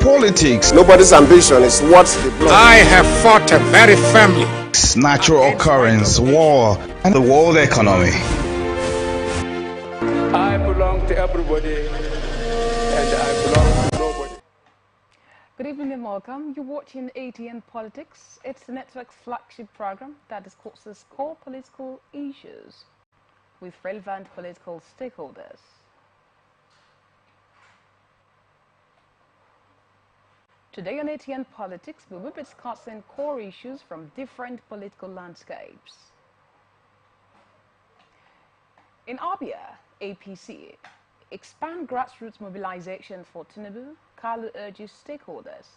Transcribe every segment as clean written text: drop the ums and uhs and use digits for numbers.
politics. Nobody's ambition is what they blood. I have fought very firmly. Natural occurrence, war, and the world economy. I belong to everybody, and I belong to nobody. Good evening and welcome. You're watching Atn Politics. It's the network's flagship program that discusses core political issues with relevant political stakeholders. Today on Atn Politics, we will be discussing core issues from different political landscapes. In Abia, APC, expand grassroots mobilization for Tinubu, Kalu urges stakeholders.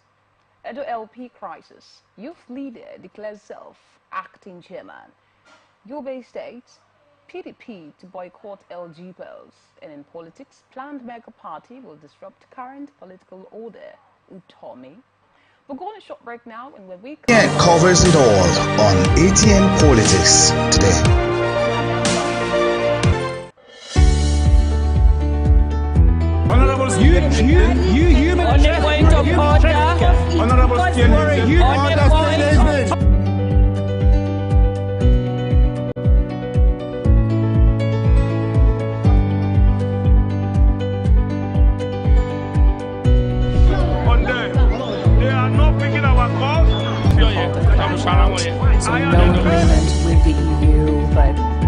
Edo LP crisis, youth leader declares self acting chairman. Yobe states, PDP to boycott LG polls. And in politics, planned mega party will disrupt current political order. Utomi. We're going to a short break now, and when we come covers it all on ATN Politics today. Honourable you human on the point of order. Honourable you order. So no agreement with the EU, but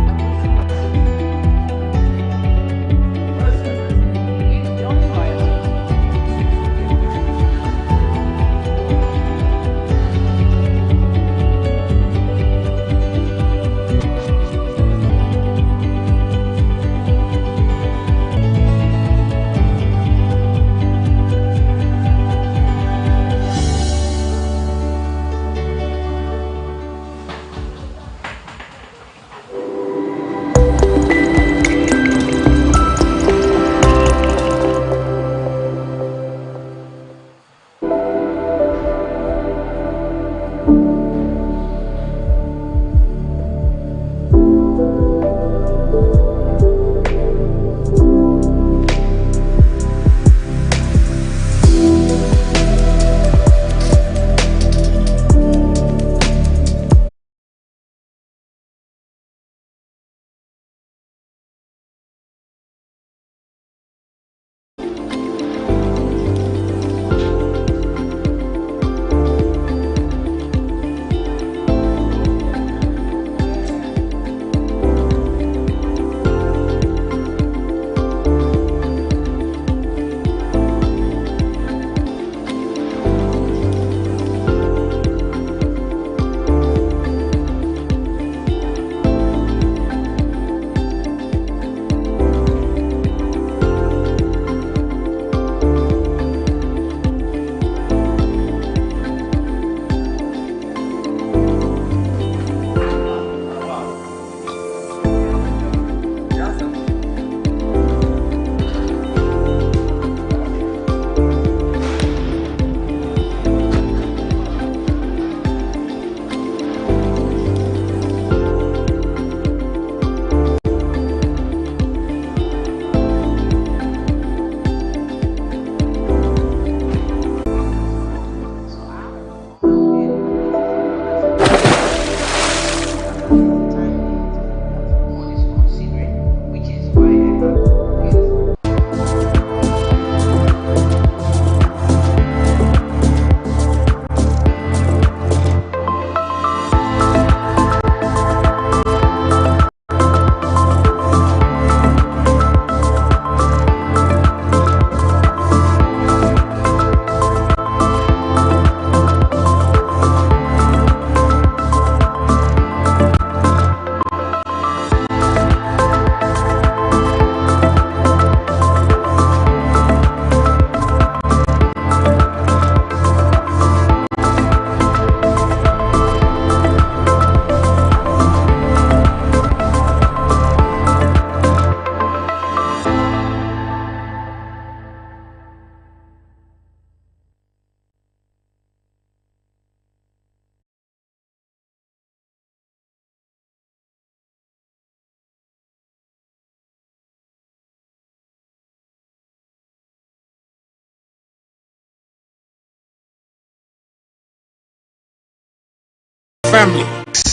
family.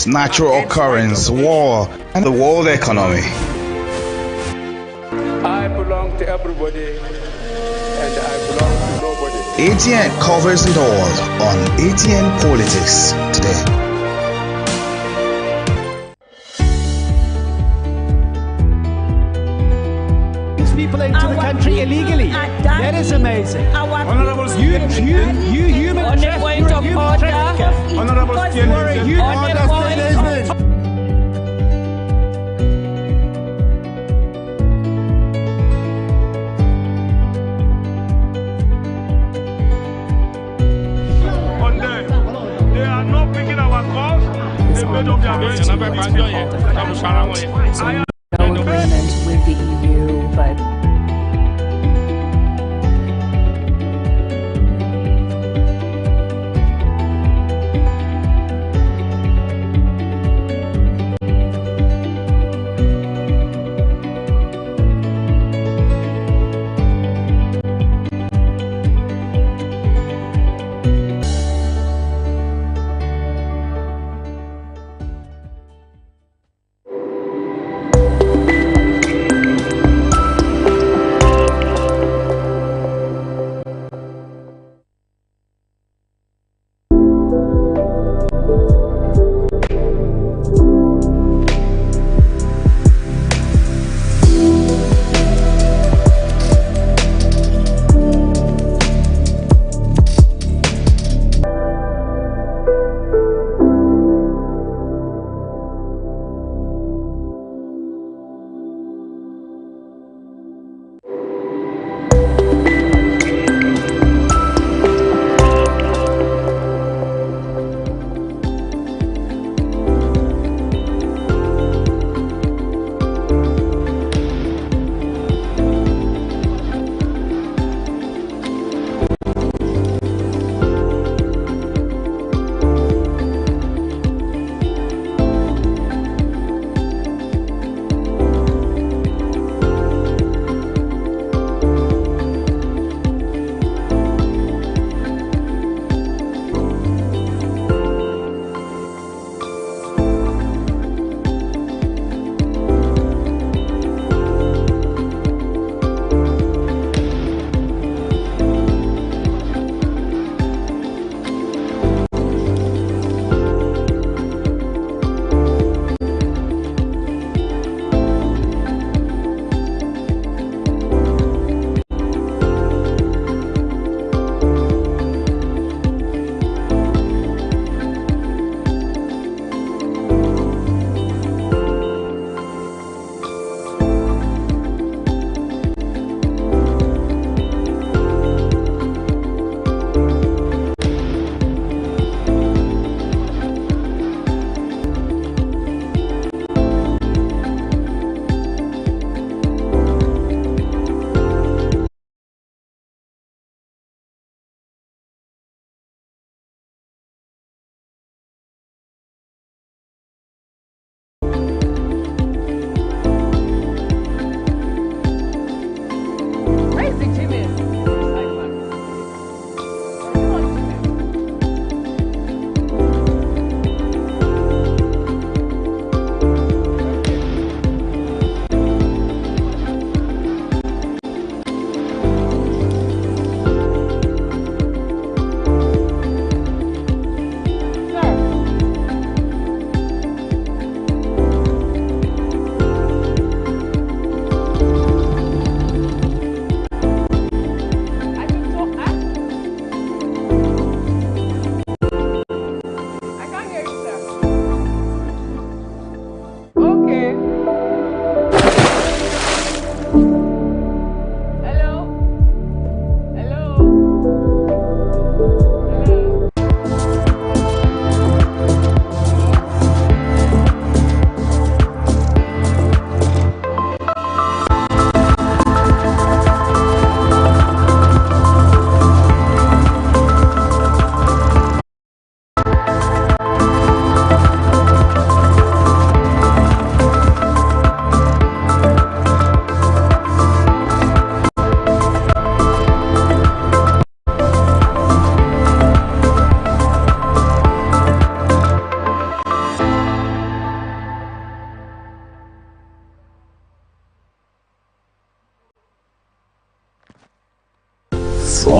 Natural occurrence, war, and the world economy. I belong to everybody and I belong to nobody. ATN covers it all on ATN Politics today. People into the country illegally. That is amazing. Honourables, you human trafficker. Honourables, you understand. They are not picking our calls. They made up their minds. No agreement with the EU, but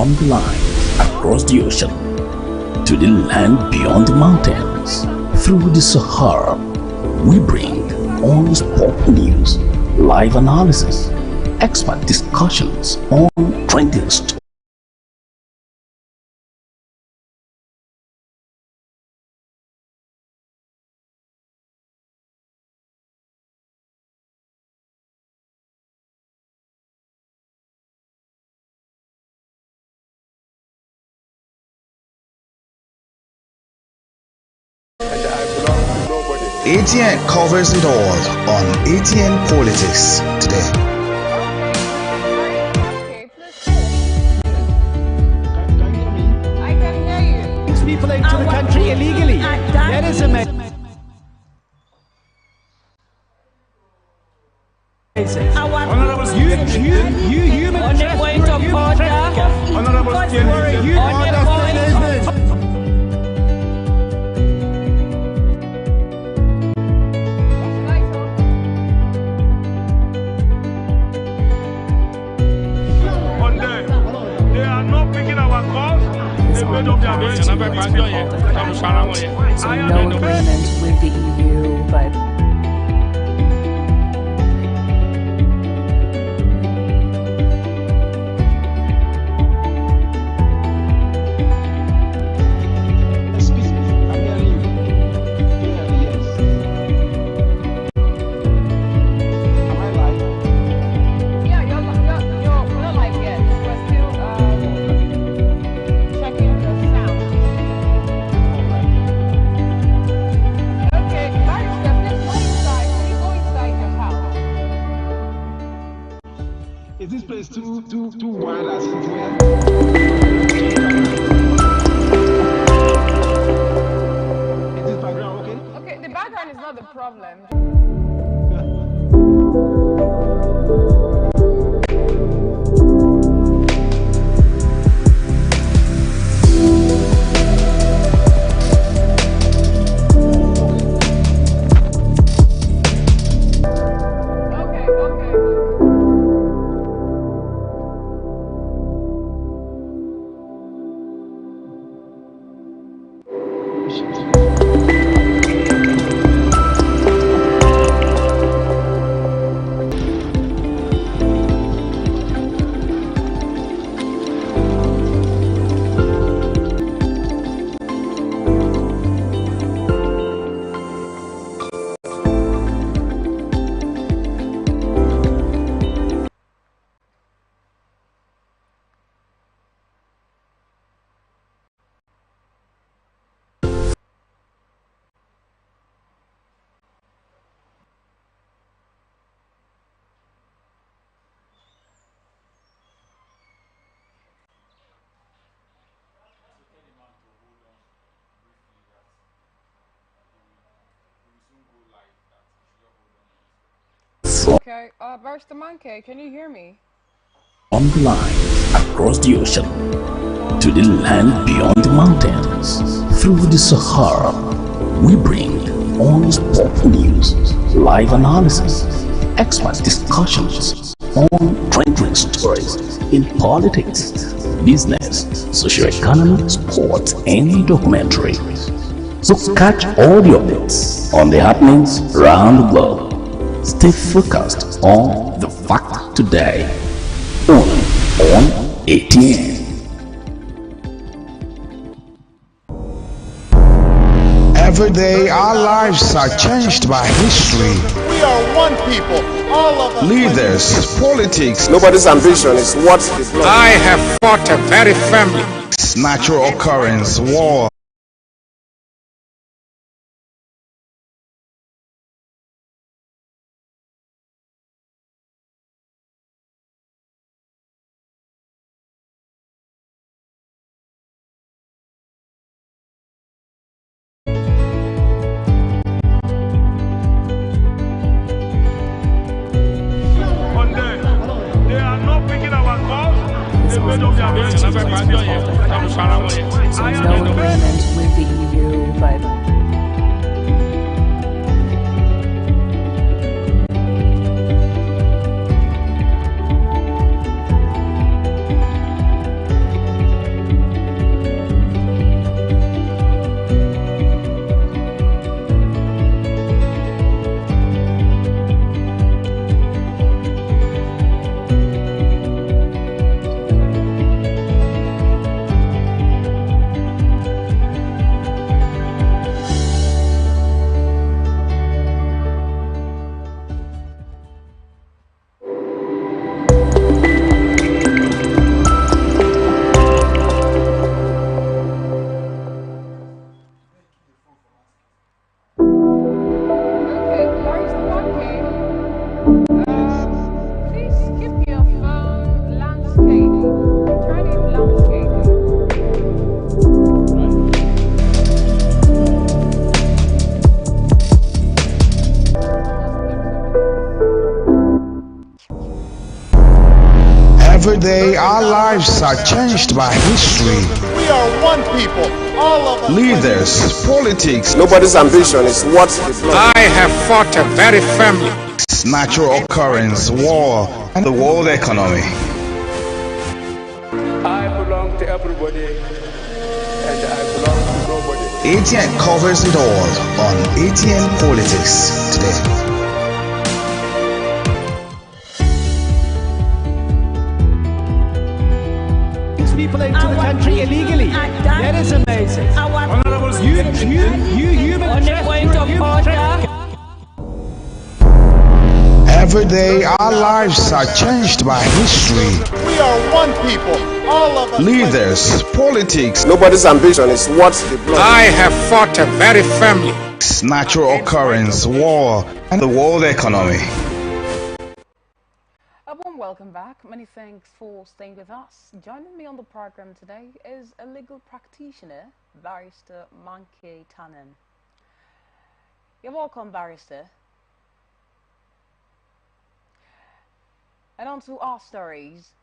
on the line, across the ocean, to the land beyond the mountains, through the Sahara, we bring on-the-spot news, live analysis, expert discussions on trending stories. And I belong to nobody. ATN covers it all on ATN Politics today. Okay, please. I can hear you. Brings people into the country illegally. That is amazing. Honorable You human on the point of order. Honorable They are not picking our calls. They made up their minds. No agreement with the EU, but Yeah, you're not like yet. We're still checking the sound. Okay, Barrister, please go inside. Can you go inside your house? is this place too wild as it were? Is this background okay? Okay, the background is not the problem. Okay. Okay, Barrister Monkey, can you hear me? On the line, across the ocean, to the land beyond the mountains, through the Sahara, we bring on-spot news, live analysis, expert discussions on trending stories in politics, business, socio-economic, sports, and documentary. So catch all the updates on the happenings around the globe. Stay focused on the fact today. Only on ATN. Every day our lives are changed by history. We are one people, all of us. Leaders, politics, Nobody's ambition is what the blood. I have fought a very family. natural occurrence, war. They are not picking our calls. They made up their minds. no agreement with the EU, but Every day our lives are changed by history. We are one people, all of us. Leaders, politics, Nobody's ambition is what they plan. I have fought very firmly. natural occurrence, war, and the world economy. I belong to everybody, and I belong to nobody. ATN covers it all on ATN Politics today. People into the country illegally. That is amazing. You human traffickers. Every day our lives are changed by history. We are one people, all of us. Leaders, politics, Nobody's ambition is what they plan. I have fought very firmly. natural occurrence, war, and the world economy. A warm welcome back. Many thanks for staying with us. Joining me on the program today is a legal practitioner, Barrister Manke Tannen. You're welcome, Barrister. And on to our stories.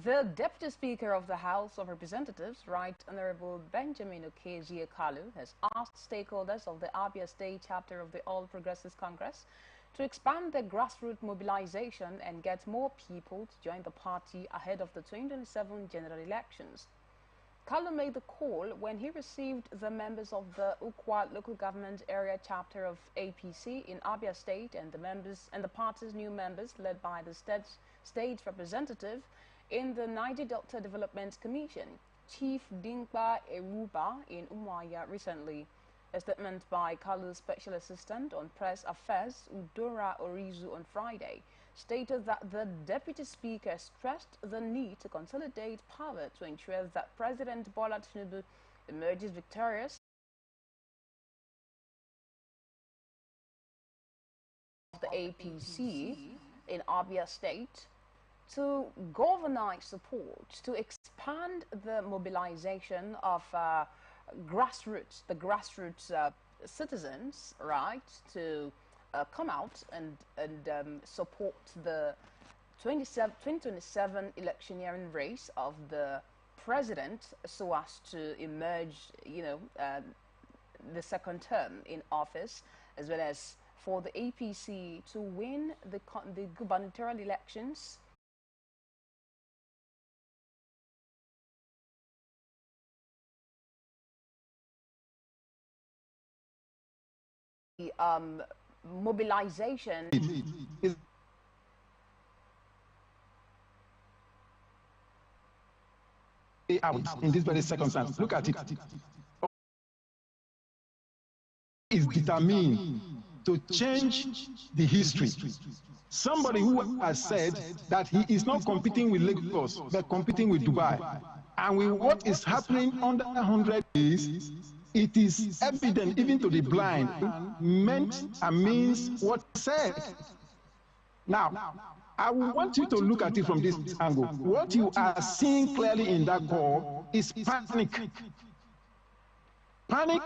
The Deputy Speaker of the House of Representatives, Right Honorable Benjamin Okezie Kalu, has asked stakeholders of the Abia State chapter of the All Progressives Congress to expand their grassroots mobilization and get more people to join the party ahead of the 2027 general elections. Kalu made the call when he received the members of the Ukwa local government area chapter of APC in Abia State and the party's new members led by the state representative in the Niger Delta Development Commission, Chief Dinkpa Eruba in Umuahia recently. A statement by Kalu's Special Assistant on Press Affairs, Udora Orizu, on Friday, stated that the Deputy Speaker stressed the need to consolidate power to ensure that President Bola Tinubu emerges victorious of the APC in Abia State, to galvanize support, to expand the mobilization of the grassroots citizens, right, to come out and support the 2027 electioneering race of the president so as to emerge, the second term in office, as well as for the APC to win the gubernatorial elections mobilization out in this very circumstance. Look at it. Is determined to change the history. Somebody who has said that he is not competing with Lagos, but competing with Dubai. And with what is happening under 100 days, it is evident even to the blind, meant and means what said. Now, I want you to look at it from this angle. What you are seeing clearly in that call is panic. Panic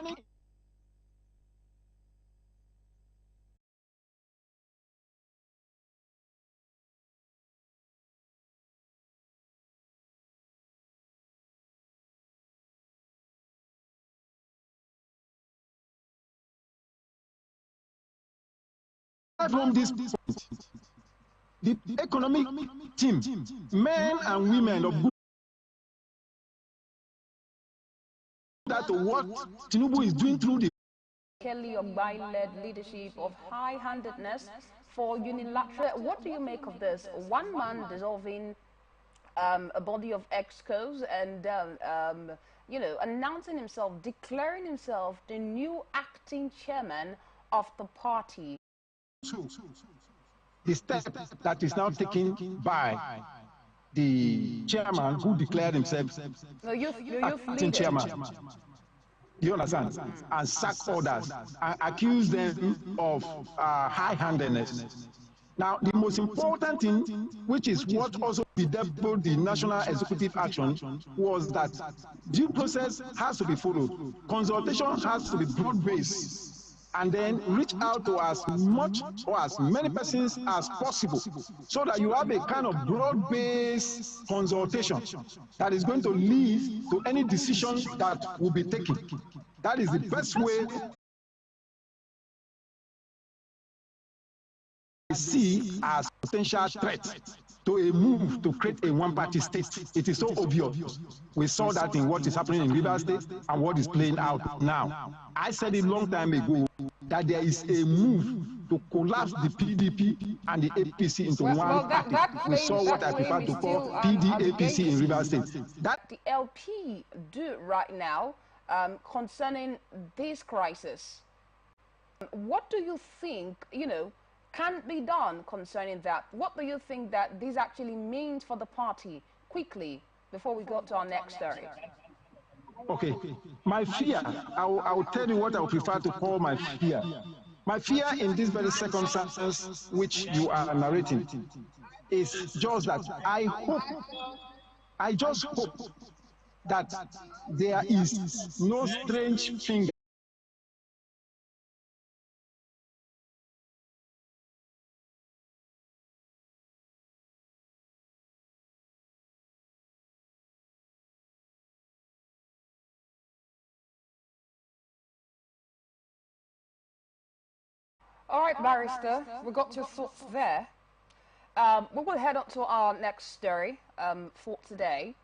from this point. The economic team, men and women of good, that what Tinubu is doing through the Kelly Ogbai-led leadership of high-handedness for unilateral. What do you make of this? One man dissolving a body of excos and announcing himself, declaring himself the new acting chairman of the party. The step that is now taken by the chairman who declared himself acting chairman. You understand? And sack others and accuse them of high-handedness. Now, the most important thing, which is what also bedeviled the national executive action, was that due process has to be followed. Consultation has to be broad-based. and then reach out to as much or as many persons as possible so that you have a kind of broad-based consultation that is going to lead to any decision that will be taken. That is the best way I see as potential threat to a move to create a one-party state. It is so obvious. We saw that in what is happening in Rivers State and what is playing out now. I said it a long time ago that there is a move to collapse the PDP and the APC into one party. We saw what I prefer to call PDAPC in Rivers State. That the LP do right now concerning this crisis. What do you think, can be done concerning that? What do you think that this actually means for the party? Quickly, before we go to our next story. Okay, my fear, I will tell you what I would prefer to call my fear. My fear in these very circumstances which you are narrating is just that I just hope that there is no strange finger All right, Barrister, we got your thoughts there. We will head on to our next story for today.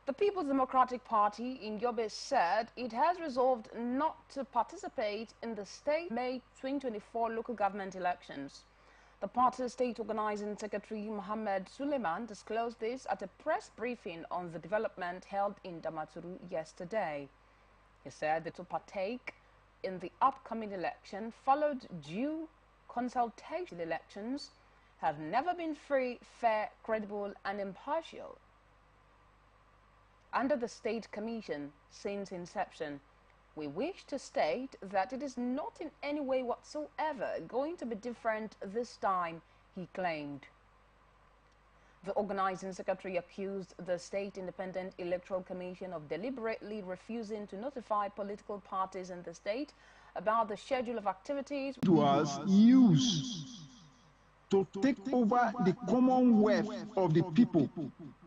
The People's Democratic Party in Yobe said it has resolved not to participate in the state May 2024 local government elections. The party's state organizing secretary Mohammed Suleiman disclosed this at a press briefing on the development held in Damaturu yesterday. He said that to partake in the upcoming election followed due consultation. Elections have never been free, fair, credible and impartial. Under the State Commission since inception, we wish to state that it is not in any way whatsoever going to be different this time, he claimed. The organizing secretary accused the State Independent Electoral Commission of deliberately refusing to notify political parties in the state about the schedule of activities. It was used to take over the commonwealth of the people,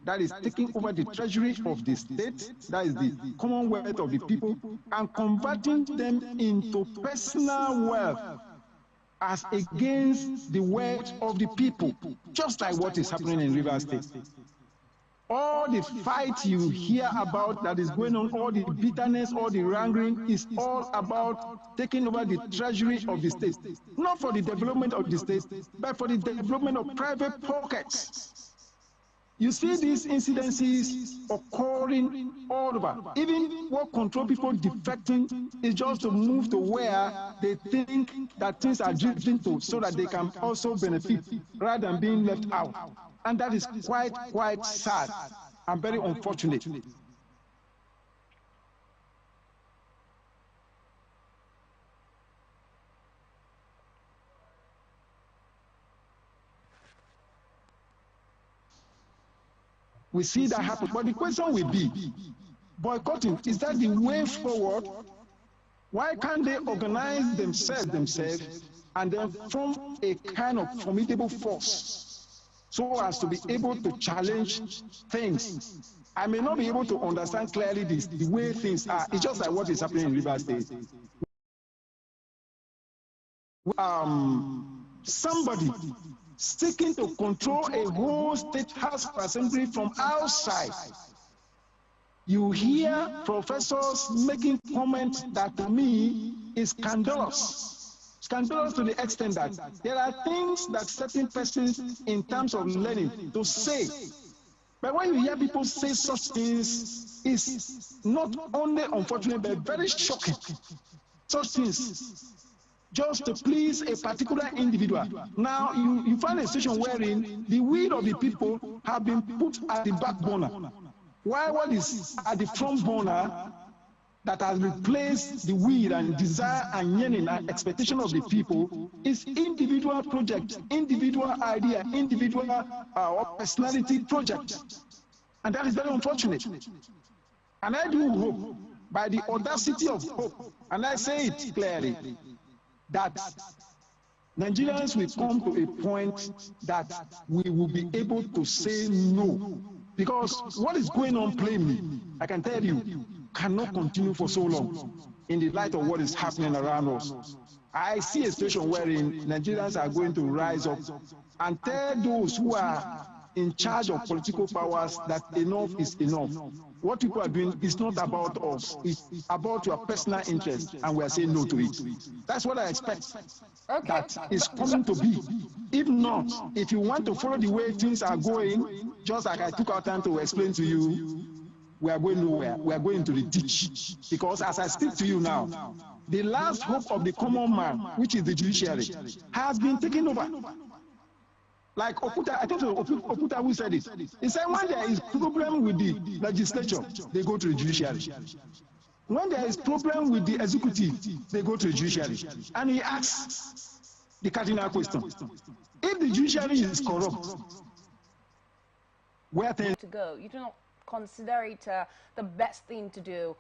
that is taking over the treasury of the state, that is the commonwealth of the people, and converting them into personal wealth as against the wealth of the people, just like what is happening in Rivers State. All the fight you hear about that is going on, all the bitterness, all the wrangling is all about taking over the treasury of the state. Not for the development of the state, but for the development of private pockets. You see these incidences occurring all over. Even what control people defecting is just to move to where they think that things are drifting to so that they can also benefit rather than being left out. And that is quite sad and very unfortunate. We see that happen, but the question will be, boycotting, is that the way forward? Why can't they organize themselves and then form a kind of formidable force so as to be able to challenge things? I may not be able to understand clearly the way things are. It's just like what is happening in Rivers State. Somebody seeking to control a whole state house of assembly from outside. You hear professors making comments that to me is scandalous. Scandalous to the extent that there are things that certain persons in terms of learning to say. But when you hear people say such things, it's not only unfortunate but very shocking. Such things just to please a particular individual. Now, you find a situation wherein the will of the people have been put at the back burner, while what is at the front burner that has replaced the will and desire and yearning and expectation of the people is individual project, individual idea, individual personality project. And that is very unfortunate. And I do hope, by the audacity of hope, and I say it clearly, that Nigerians will come to a point that we will be able to say no. Because what is going on plainly, I can tell you, cannot continue for so long in the light of what is happening around us. I see a situation wherein Nigerians are going to rise up and tell those who are in charge of political powers that enough is enough. What people are doing is not about us. It's about your personal interest, and we are saying no to it. That's what I expect. Okay. That is coming to be. If not, if you want to follow the way things are going, just like I took our time to explain to you, we are going nowhere. We are going to the ditch. Because as I speak to you now, the last hope of the common man, which is the judiciary, has been taken over. Like Okuta, I think Okuta who said it. He said when there is problem with the legislature, they go to the judiciary. When there is problem with the executive, they go to the judiciary. And he asks the cardinal question. If the judiciary is corrupt, where things to go, you do not consider it the best thing to do